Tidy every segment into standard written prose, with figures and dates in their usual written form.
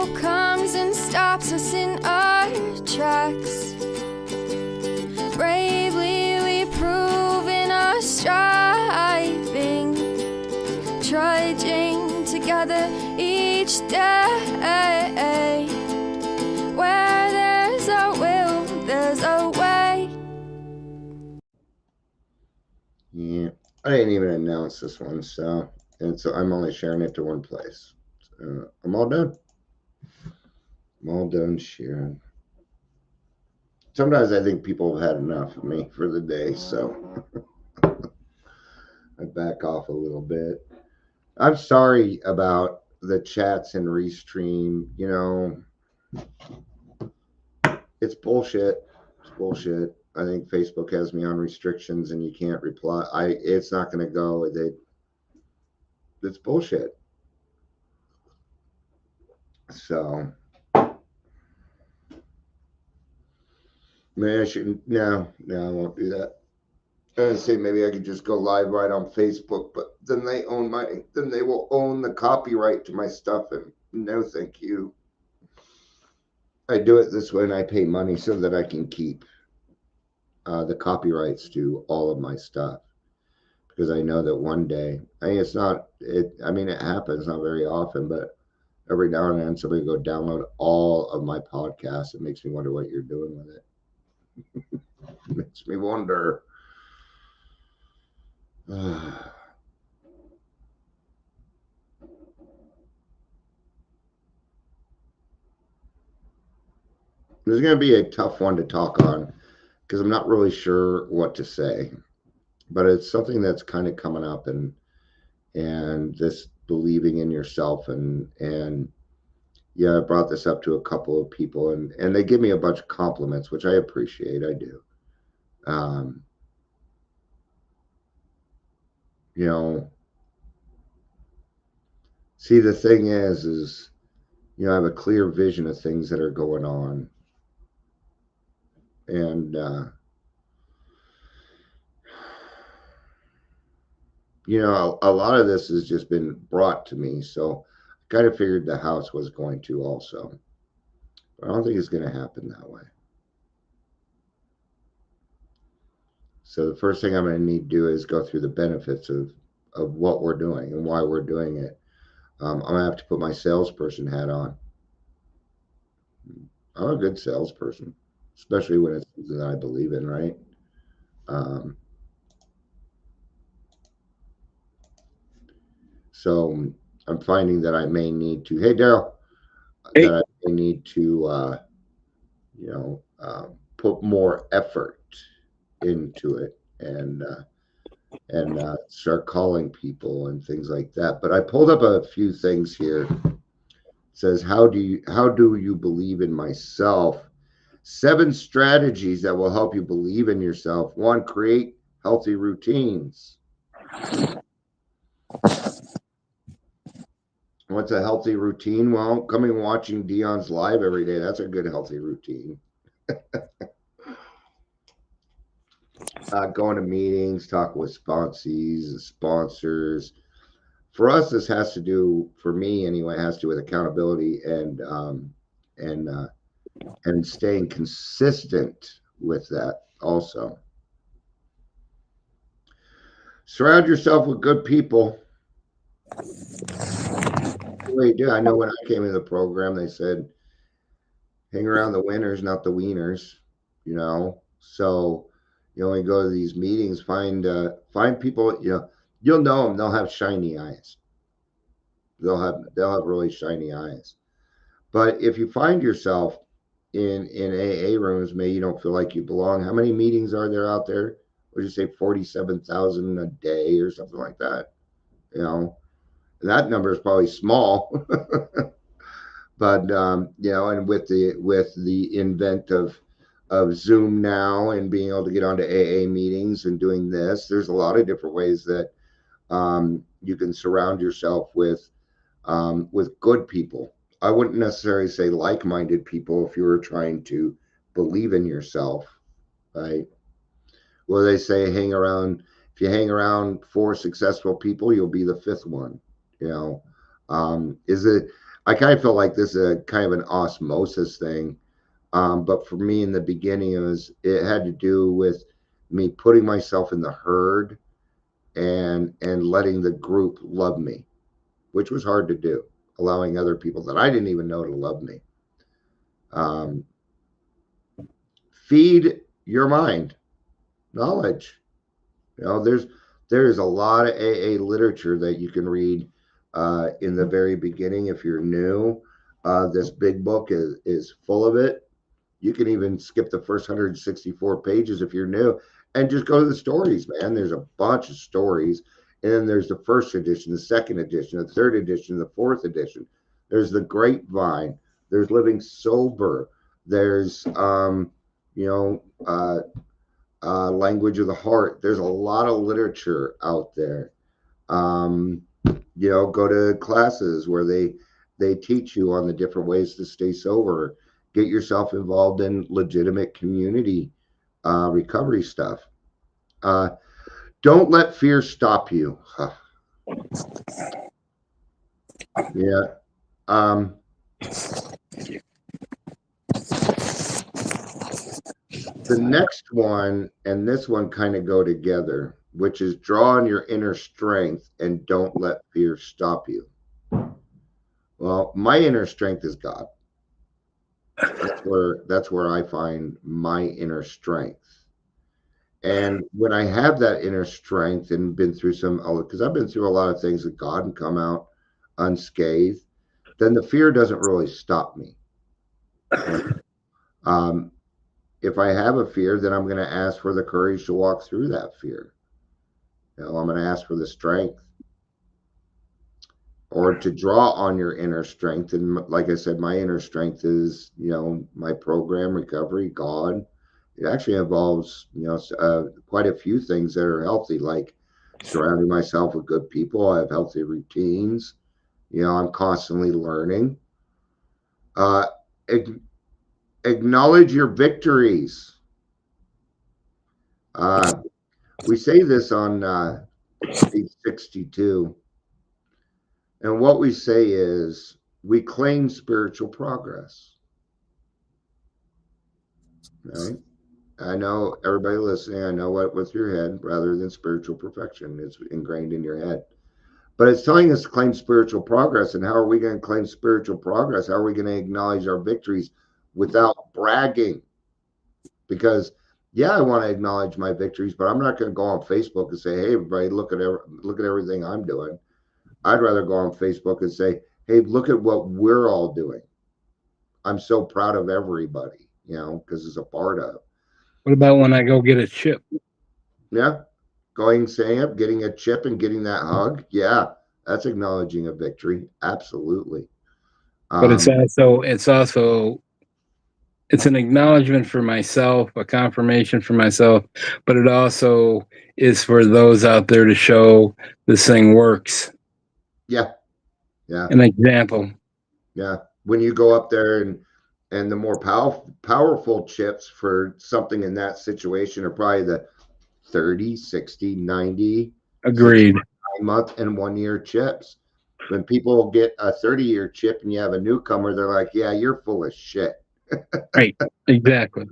ego comes and stops us in our tracks. Bravely we prove in our striving, trudging together each day. Where there's a will, there's a way. Yeah, I didn't even announce this one, so I'm only sharing it to one place. So I'm all done. I'm all done sharing. Sometimes I think people have had enough of me for the day, so I back off a little bit. I'm sorry about the chats and restream. You know, it's bullshit. It's bullshit. I think Facebook has me on restrictions and you can't reply. It's not going to go. It's bullshit. So maybe I shouldn't. No, I won't do that. I was say maybe I could just go live right on Facebook, but then they will own the copyright to my stuff, and no, thank you. I do it this way, and I pay money so that I can keep the copyrights to all of my stuff, because I know that one day, it's not it. I mean, it happens not very often, but every now and then somebody go download all of my podcasts. It makes me wonder what you're doing with it. It makes me wonder. This is going to be a tough one to talk on because I'm not really sure what to say, but it's something that's kind of coming up, and this believing in yourself, and yeah, I brought this up to a couple of people, and they give me a bunch of compliments, which I appreciate. I do. Um, you know, see, the thing is, I have a clear vision of things that are going on, and a lot of this has just been brought to me, so I kind of figured the house was going to also. But I don't think it's going to happen that way. So the first thing I'm going to need to do is go through the benefits of what we're doing and why we're doing it. I'm going to have to put my salesperson hat on. I'm a good salesperson, especially when it's something that I believe in, right? So I'm finding that I may need to, hey, Daryl, Hey. that I may need to, put more effort into it, and start calling people and things like that. But I pulled up a few things here. It says, how do you believe in myself? 7 strategies that will help you believe in yourself. 1, create healthy routines. What's a healthy routine? Well, coming and watching Dion's live every day, that's a good healthy routine. Going to meetings, talk with sponsors. For us, this has to do, for me anyway, has to do with accountability and staying consistent with that also. Surround yourself with good people. Really do. I know when I came into the program, they said, hang around the winners, not the wieners. So when you go to these meetings, find people. You'll know them. They'll have shiny eyes. They'll have really shiny eyes. But if you find yourself in AA rooms, maybe you don't feel like you belong. How many meetings are there out there? Would you say 47,000 a day or something like that? And that number is probably small. But and with the invent of Zoom now and being able to get onto AA meetings and doing this, there's a lot of different ways that you can surround yourself with good people. I wouldn't necessarily say like-minded people if you were trying to believe in yourself, right? Well, they say if you hang around 4 successful people, you'll be the 5th one. Is it? I kind of feel like this is a kind of an osmosis thing. But for me in the beginning, it had to do with me putting myself in the herd and letting the group love me, which was hard to do, allowing other people that I didn't even know to love me. Um, Feed your mind knowledge. There's a lot of AA literature that you can read in the very beginning if you're new. This big book is full of it. You can even skip the first 164 pages if you're new and just go to the stories, man. There's a bunch of stories. And then there's the first edition, the second edition, the third edition, the fourth edition. There's the grapevine. There's living sober. There's, you know, language of the heart. There's a lot of literature out there. Um, go to classes where they teach you on the different ways to stay sober. Get yourself involved in legitimate community recovery stuff. Uh, don't let fear stop you. Huh. Yeah. Um, the next one and this one kind of go together, which is draw on your inner strength and don't let fear stop you. Well, my inner strength is God. That's where I find my inner strength. And when I have that inner strength and been through because I've been through a lot of things with God and come out unscathed, then the fear doesn't really stop me. Um, if I have a fear, then I'm going to ask for the courage to walk through that fear. I'm going to ask for the strength or to draw on your inner strength. And like I said, my inner strength is, my program, recovery, God. It actually involves, quite a few things that are healthy, like surrounding myself with good people. I have healthy routines. I'm constantly learning. Uh, Acknowledge your victories. We say this on page 62. And what we say is we claim spiritual progress. Right? I know everybody listening, I know what with your head rather than spiritual perfection. It's ingrained in your head. But it's telling us to claim spiritual progress. And how are we going to claim spiritual progress? How are we going to acknowledge our victories without bragging? Because I want to acknowledge my victories, but I'm not going to go on Facebook and say, "Hey, everybody, look at everything I'm doing." I'd rather go on Facebook and say, "Hey, look at what we're all doing. I'm so proud of everybody," because it's a part of. What about when I go get a chip? Yeah, going, saying it, getting a chip and getting that hug. Yeah, that's acknowledging a victory. Absolutely. But it's an acknowledgement for myself, a confirmation for myself, but it also is for those out there to show this thing works. Yeah. Yeah. An example. Yeah. When you go up there and the more powerful chips for something in that situation are probably the 30, 60, 90, Agreed. 6-month and 1-year chips. When people get a 30-year chip and you have a newcomer, they're like, "Yeah, you're full of shit." Right. Exactly.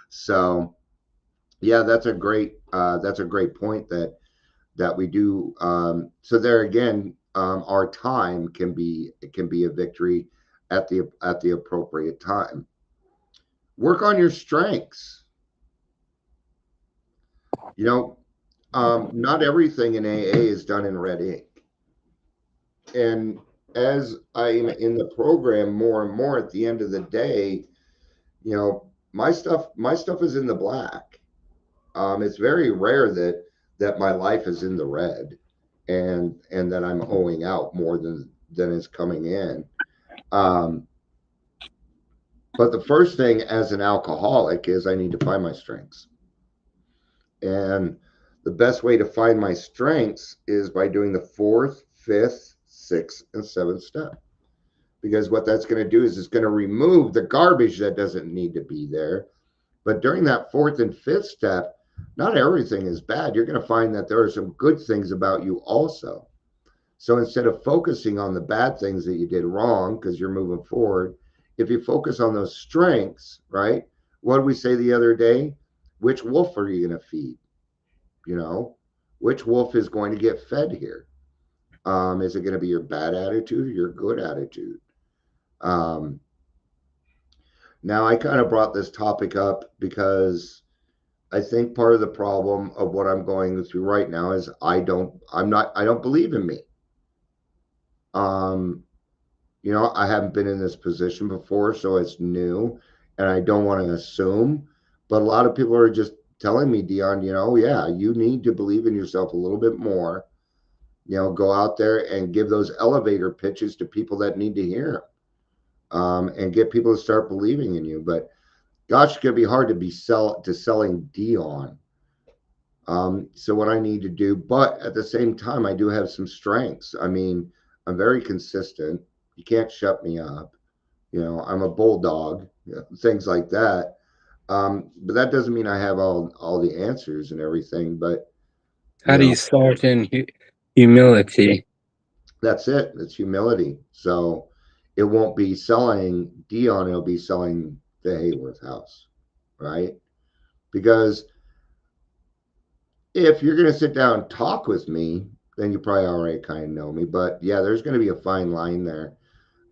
So, yeah, that's a great point that we do. So there again, our time can be a victory at the appropriate time. Work on your strengths. Not everything in AA is done in red ink. And as I'm in the program more and more, at the end of the day, my stuff is in the black. It's very rare that my life is in the red, and that I'm owing out more than is coming in. But the first thing as an alcoholic is I need to find my strengths. And the best way to find my strengths is by doing the fourth, fifth, sixth, and seventh step. Because what that's going to do is it's going to remove the garbage that doesn't need to be there. But during that fourth and fifth step, not everything is bad. You're going to find that there are some good things about you also. So instead of focusing on the bad things that you did wrong because you're moving forward, if you focus on those strengths, right? What did we say the other day? Which wolf are you going to feed? You know, which wolf is going to get fed here? Is it going to be your bad attitude or your good attitude? Um, Now, I kind of brought this topic up because I think part of the problem of what I'm going through right now is I don't believe in me. Um, I haven't been in this position before, so it's new, and I don't want to assume. But a lot of people are just telling me, Dion, yeah, you need to believe in yourself a little bit more. Go out there and give those elevator pitches to people that need to hear them, and get people to start believing in you. But gosh, it's gonna be hard to be selling Dion. So what I need to do, but at the same time, I do have some strengths. I mean, I'm very consistent. You can't shut me up. I'm a bulldog, things like that. But that doesn't mean I have all the answers and everything. But How do you start in humility? that's it. It's humility. So it won't be selling Dion. It'll be selling the Hayworth house, right? Because if you're going to sit down and talk with me, then you probably already kind of know me. But yeah, there's going to be a fine line there.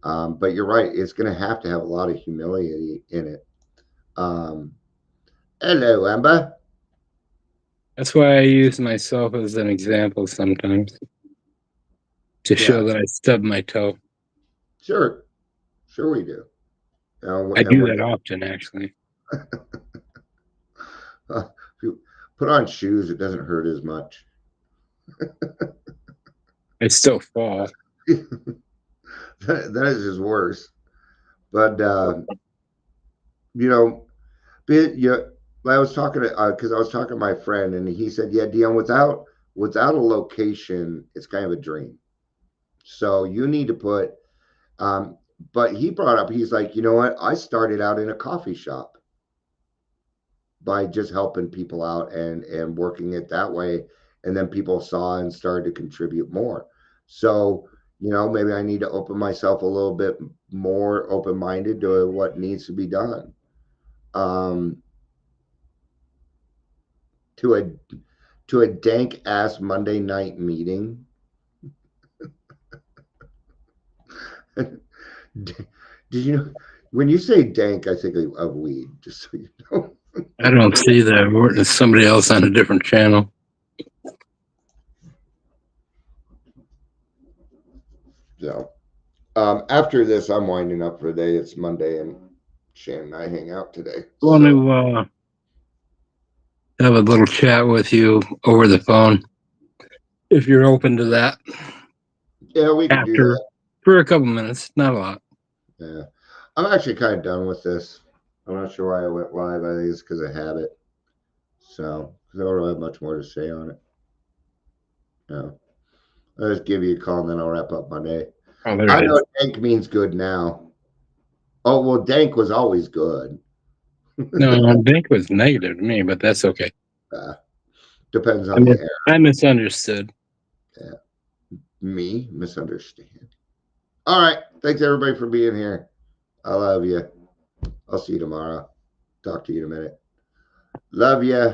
But you're right. It's going to have a lot of humility in it. Hello, Amber. That's why I use myself as an example sometimes to show that I stubbed my toe. Sure we do. I do that often, actually. If you put on shoes, it doesn't hurt as much. I still fall. That is just worse. But I was talking because I was talking to my friend, and he said, "Yeah, Dion, without a location, it's kind of a dream. So you need to put." But he brought up, he's like, you know what? I started out in a coffee shop by just helping people out and working it that way, and then people saw and started to contribute more. So maybe I need to open myself a little bit more open-minded to what needs to be done. To a dank ass Monday night meeting. Did you know when you say dank, I think of weed, just so you know. I don't see that. It's somebody else on a different channel. So after this, I'm winding up for the day. It's Monday, and Shannon and I hang out today. I want to have a little chat with you over the phone, if you're open to that. Yeah, we can do that. For a couple minutes, not a lot. Yeah. I'm actually kind of done with this. I'm not sure why I went live. I think it's because of habit. So, because I don't really have much more to say on it. No. I'll just give you a call and then I'll wrap up my day. Oh, I know dank means good now. Oh, well, dank was always good. No, dank was negative to me, but that's okay. Depends on the era. I misunderstood. Yeah. Me misunderstand. All right. Thanks, everybody, for being here. I love you. I'll see you tomorrow. Talk to you in a minute. Love you.